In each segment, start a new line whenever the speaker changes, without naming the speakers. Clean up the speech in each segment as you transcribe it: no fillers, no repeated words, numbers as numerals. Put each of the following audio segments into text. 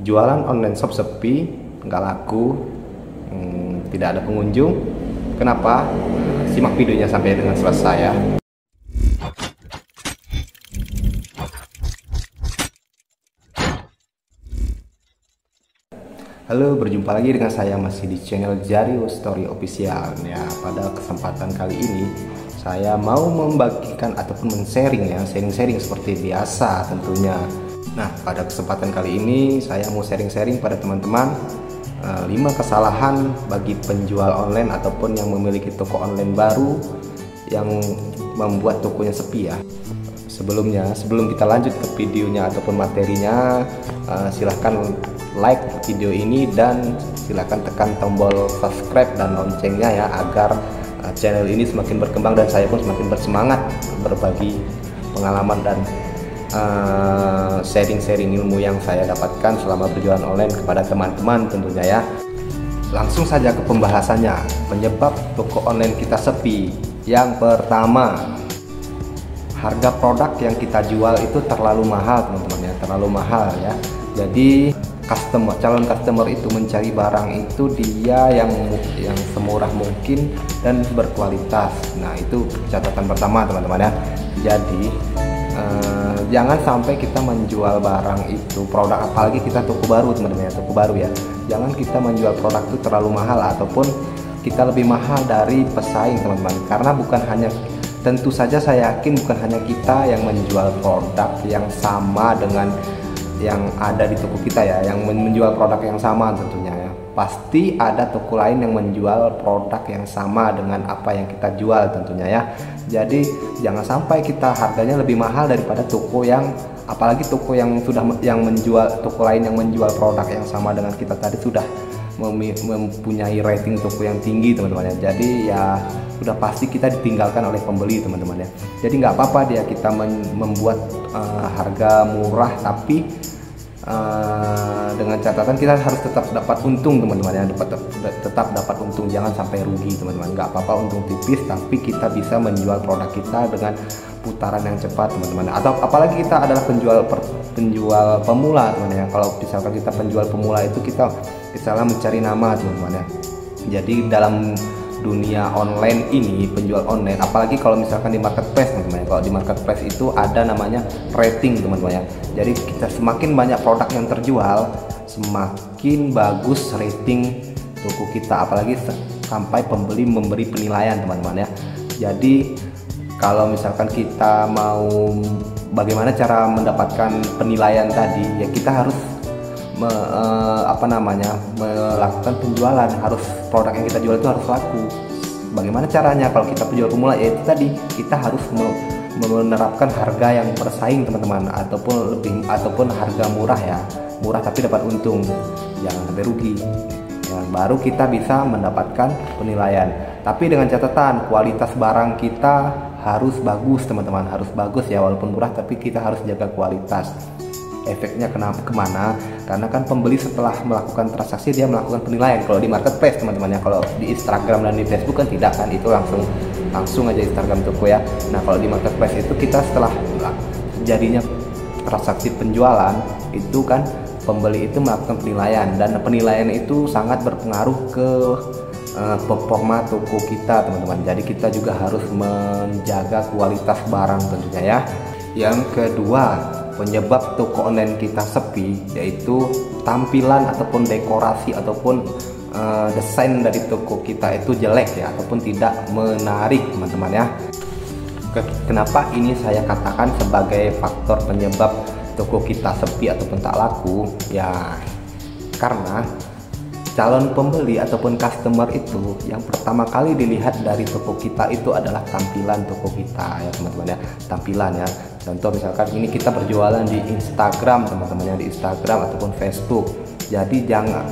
jualan online shop sepi, nggak laku, tidak ada pengunjung. Kenapa? Simak videonya sampai dengan selesai ya. Halo, berjumpa lagi dengan saya masih di channel Jario Story Official. Ya, pada kesempatan kali ini saya mau membagikan ataupun men-sharing ya, sharing-sharing seperti biasa tentunya. Nah, pada kesempatan kali ini saya mau sharing-sharing pada teman-teman 5 kesalahan bagi penjual online ataupun yang memiliki toko online baru yang membuat tokonya sepi ya. Sebelum kita lanjut ke videonya ataupun materinya, silahkan like video ini dan silahkan tekan tombol subscribe dan loncengnya ya, agar channel ini semakin berkembang dan saya pun semakin bersemangat berbagi pengalaman dan sharing-sharing ilmu yang saya dapatkan selama berjualan online kepada teman-teman tentunya ya. Langsung saja ke pembahasannya. Penyebab toko online kita sepi. Yang pertama, harga produk yang kita jual itu terlalu mahal teman-teman ya, terlalu mahal ya. Jadi calon customer itu mencari barang itu dia yang semurah mungkin dan berkualitas. Nah, itu catatan pertama teman-teman ya. Jadi jangan sampai kita menjual barang itu, produk, apalagi kita toko baru teman-teman ya, toko baru ya. Jangan kita menjual produk itu terlalu mahal ataupun kita lebih mahal dari pesaing teman-teman. Karena tentu saja saya yakin bukan hanya kita yang menjual produk yang sama dengan yang ada di toko kita ya, yang menjual produk yang sama tentunya ya. Pasti ada toko lain yang menjual produk yang sama dengan apa yang kita jual tentunya ya. Jadi jangan sampai kita harganya lebih mahal daripada toko yang, apalagi toko yang menjual, toko lain yang menjual produk yang sama dengan kita tadi sudah mempunyai rating toko yang tinggi teman-teman ya. Jadi ya sudah pasti kita ditinggalkan oleh pembeli teman-teman ya. Jadi nggak apa-apa dia kita membuat harga murah, tapi dengan catatan kita harus tetap dapat untung teman-teman ya, tetap dapat untung, jangan sampai rugi teman-teman. Nggak apa-apa untung tipis, tapi kita bisa menjual produk kita dengan putaran yang cepat teman-teman. Atau apalagi kita adalah penjual pemula teman-teman ya. Kalau misalkan kita penjual pemula itu kita misalnya mencari nama teman-teman ya. Jadi dalam dunia online ini, penjual online, apalagi kalau misalkan di marketplace teman-teman, kalau di marketplace itu ada namanya rating teman-teman ya. Jadi kita semakin banyak produk yang terjual, semakin bagus rating toko kita, apalagi sampai pembeli memberi penilaian teman-teman ya. Jadi kalau misalkan kita mau bagaimana cara mendapatkan penilaian tadi ya, kita harus melakukan penjualan, harus produk yang kita jual itu harus laku. Bagaimana caranya? Kalau kita penjual pemula, yaitu tadi kita harus menerapkan harga yang bersaing teman-teman, ataupun harga murah ya, murah tapi dapat untung, jangan sampai rugi ya, baru kita bisa mendapatkan penilaian. Tapi dengan catatan kualitas barang kita harus bagus teman-teman, harus bagus ya, walaupun murah tapi kita harus jaga kualitas. Efeknya kemana? Karena kan pembeli setelah melakukan transaksi dia melakukan penilaian. Kalau di marketplace teman-teman ya, kalau di Instagram dan di Facebook kan tidak kan, itu langsung aja Instagram toko ya. Nah, kalau di marketplace itu kita setelah jadinya transaksi penjualan itu kan pembeli itu melakukan penilaian, dan penilaian itu sangat berpengaruh ke performa toko kita teman-teman. Jadi kita juga harus menjaga kualitas barang tentunya ya. Yang kedua, penyebab toko online kita sepi yaitu tampilan ataupun dekorasi ataupun desain dari toko kita itu jelek ya, ataupun tidak menarik teman-teman ya. Kenapa ini saya katakan sebagai faktor penyebab toko kita sepi ataupun tak laku ya? Karena calon pembeli ataupun customer itu yang pertama kali dilihat dari toko kita itu adalah tampilan toko kita ya teman-teman ya, tampilan ya. Contoh misalkan ini kita berjualan di Instagram teman-teman ya, di Instagram ataupun Facebook. Jadi jangan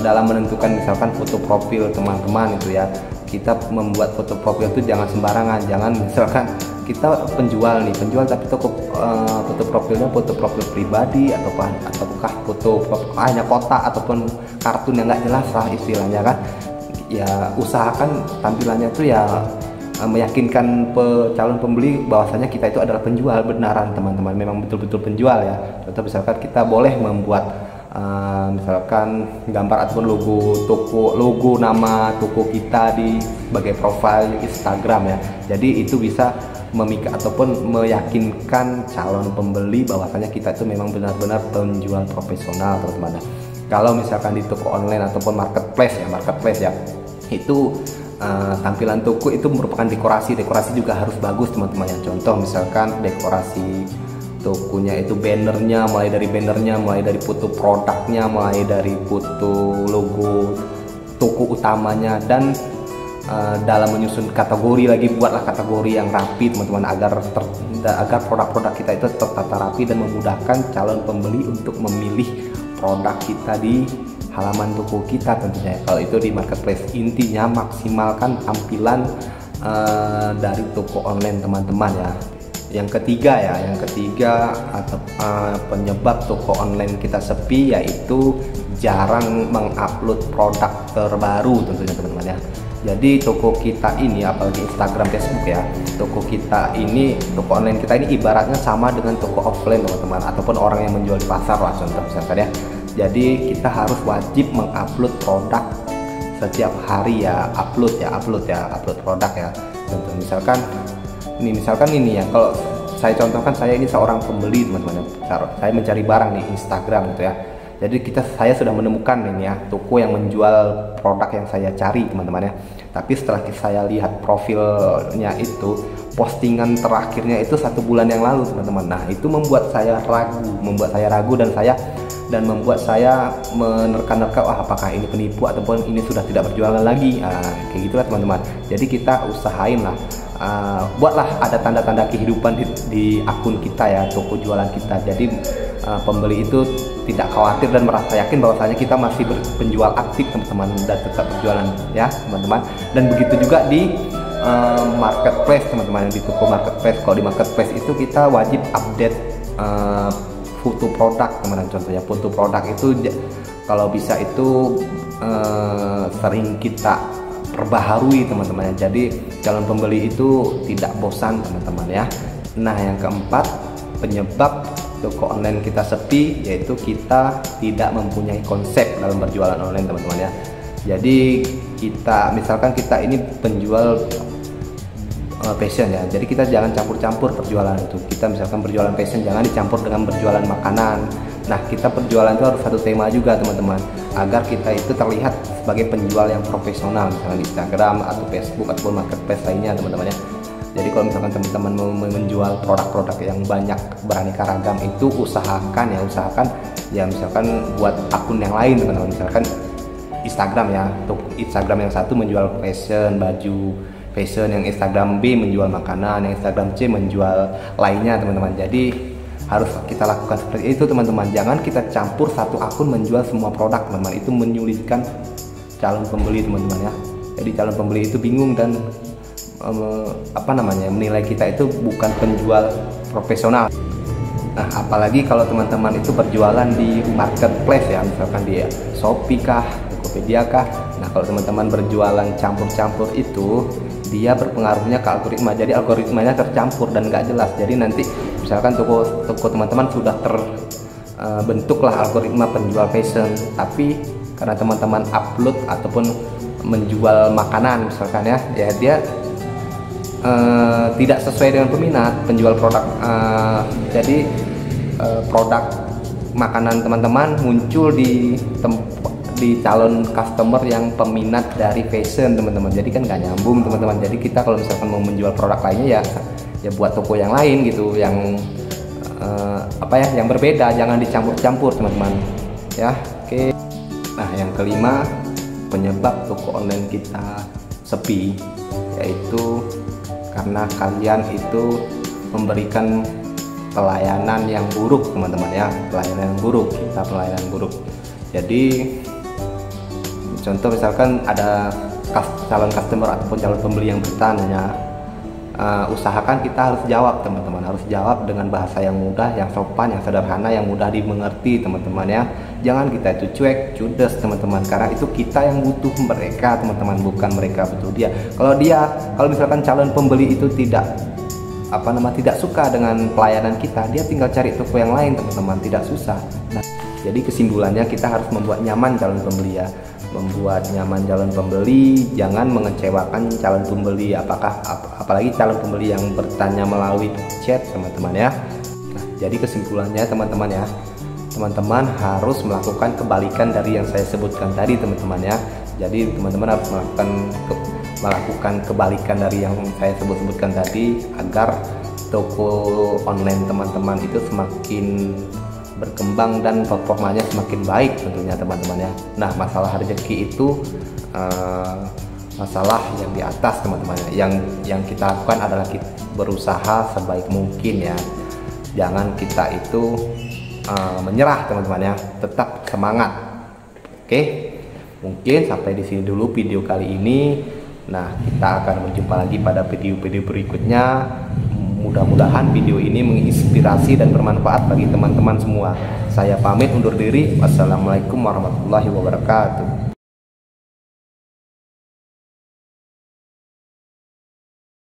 dalam menentukan misalkan foto profil teman-teman itu ya, kita membuat foto profil itu jangan sembarangan. Jangan misalkan kita penjual tapi foto profilnya foto profil pribadi ataukah foto hanya kotak ataupun kartun yang nggak jelas lah istilahnya kan ya. Usahakan tampilannya itu ya meyakinkan calon pembeli bahwasanya kita itu adalah penjual benaran teman-teman, memang betul-betul penjual ya. Contoh misalkan kita boleh membuat misalkan gambar ataupun logo nama toko kita di sebagai profil Instagram ya. Jadi itu bisa memikat ataupun meyakinkan calon pembeli bahwasanya kita itu memang benar-benar penjual profesional, teman-teman. Kalau misalkan di toko online ataupun marketplace ya, itu tampilan toko itu merupakan dekorasi juga harus bagus, teman-teman. Yang contoh misalkan dekorasi tokonya itu bannernya, mulai dari foto produknya, mulai dari foto logo toko utamanya, dan dalam menyusun kategori lagi, buatlah kategori yang rapi, teman-teman, agar produk-produk kita itu tertata rapi dan memudahkan calon pembeli untuk memilih produk kita di halaman toko kita tentunya. Kalau itu di marketplace, intinya maksimalkan tampilan dari toko online, teman-teman ya. Yang ketiga atau penyebab toko online kita sepi yaitu jarang mengupload produk terbaru tentunya, teman-teman ya. Jadi toko kita ini, apalagi Instagram, Facebook ya, toko online kita ini ibaratnya sama dengan toko offline, teman-teman, ataupun orang yang menjual di pasar lah, contoh misalkan ya. Jadi kita harus wajib mengupload produk setiap hari ya, upload produk ya. Contoh misalkan ini ya, kalau saya contohkan, saya ini seorang pembeli, teman-teman, saya mencari barang di Instagram gitu ya. Jadi saya sudah menemukan ini ya toko yang menjual produk yang saya cari, teman-teman ya. Tapi setelah saya lihat profilnya itu, postingan terakhirnya itu 1 bulan yang lalu, teman-teman. Nah, itu membuat saya ragu dan membuat saya menerka-nerka, wah, apakah ini penipu ataupun ini sudah tidak berjualan lagi. Kayak gitulah, teman-teman. Jadi kita usahain lah, buatlah ada tanda-tanda kehidupan di akun kita ya, toko jualan kita. Jadi pembeli itu tidak khawatir dan merasa yakin bahwasanya kita masih penjual aktif, teman-teman, dan tetap berjualan ya, teman-teman. Dan begitu juga di marketplace, teman-teman, yang di toko marketplace. Kalau di marketplace itu kita wajib update foto produk, teman-teman. Contohnya foto produk itu kalau bisa itu sering kita perbaharui, teman-teman. Jadi calon pembeli itu tidak bosan, teman-teman ya. Nah, yang keempat penyebab toko online kita sepi yaitu kita tidak mempunyai konsep dalam berjualan online, teman-teman ya. Jadi misalkan kita ini penjual fashion ya, jadi kita jangan campur-campur perjualan itu. Kita misalkan berjualan fashion, jangan dicampur dengan berjualan makanan. Nah, kita perjualan itu harus satu tema juga, teman-teman, agar kita itu terlihat sebagai penjual yang profesional, misalnya di Instagram atau Facebook ataupun marketplace lainnya, teman-teman ya. Jadi kalau misalkan teman-teman mau menjual produk-produk yang banyak beraneka ragam, itu usahakan ya misalkan buat akun yang lain, teman-teman. Misalkan Instagram ya, untuk Instagram yang satu menjual fashion, baju fashion, yang Instagram B menjual makanan, yang Instagram C menjual lainnya, teman-teman. Jadi harus kita lakukan seperti itu, teman-teman. Jangan kita campur satu akun menjual semua produk, teman-teman. Itu menyulitkan calon pembeli, teman-teman ya. Jadi calon pembeli itu bingung dan menilai kita itu bukan penjual profesional. Nah, apalagi kalau teman-teman itu berjualan di marketplace ya, misalkan di Shopee kah, Tokopedia kah. Nah, kalau teman-teman berjualan campur-campur itu, dia berpengaruhnya ke algoritma. Jadi algoritmanya tercampur dan nggak jelas. Jadi nanti misalkan toko teman-teman sudah terbentuklah algoritma penjual fashion, tapi karena teman-teman upload ataupun menjual makanan misalkan ya dia tidak sesuai dengan peminat penjual produk. Jadi produk makanan teman-teman muncul di calon customer yang peminat dari fashion, teman-teman. Jadi kan nggak nyambung, teman-teman. Jadi kita kalau misalkan mau menjual produk lainnya ya buat toko yang lain gitu, yang yang berbeda, jangan dicampur-campur, teman-teman ya. Oke. Nah, yang kelima penyebab toko online kita sepi yaitu karena kalian itu memberikan pelayanan yang buruk, teman-teman ya. Pelayanan buruk. Jadi contoh misalkan ada calon customer ataupun calon pembeli yang bertanya, usahakan kita harus jawab, teman-teman. Harus jawab dengan bahasa yang mudah, yang sopan, yang sederhana, yang mudah dimengerti, teman-teman ya. Jangan kita itu cuek, judes, teman-teman, karena itu kita yang butuh mereka, teman-teman, bukan mereka butuh dia. Kalau misalkan calon pembeli itu tidak suka dengan pelayanan kita, dia tinggal cari toko yang lain, teman-teman, tidak susah. Nah, Jadi kesimpulannya kita harus membuat nyaman calon pembeli ya. Membuat nyaman calon pembeli, jangan mengecewakan calon pembeli, apalagi calon pembeli yang bertanya melalui chat teman-teman ya. Nah, jadi kesimpulannya teman-teman ya, teman-teman harus melakukan kebalikan dari yang saya sebutkan tadi teman-teman ya. Jadi teman-teman harus melakukan kebalikan dari yang saya sebutkan tadi, agar toko online teman-teman itu semakin berkembang dan performanya semakin baik tentunya teman-teman ya. Nah, masalah rezeki itu masalah yang di atas teman-teman ya. Yang kita lakukan adalah kita berusaha sebaik mungkin ya. Jangan kita itu menyerah teman-teman ya, tetap semangat. Oke, mungkin sampai di sini dulu video kali ini. Nah, kita akan berjumpa lagi pada video-video berikutnya. Mudah-mudahan video ini menginspirasi dan bermanfaat bagi teman-teman semua. Saya pamit undur diri. Wassalamualaikum warahmatullahi wabarakatuh.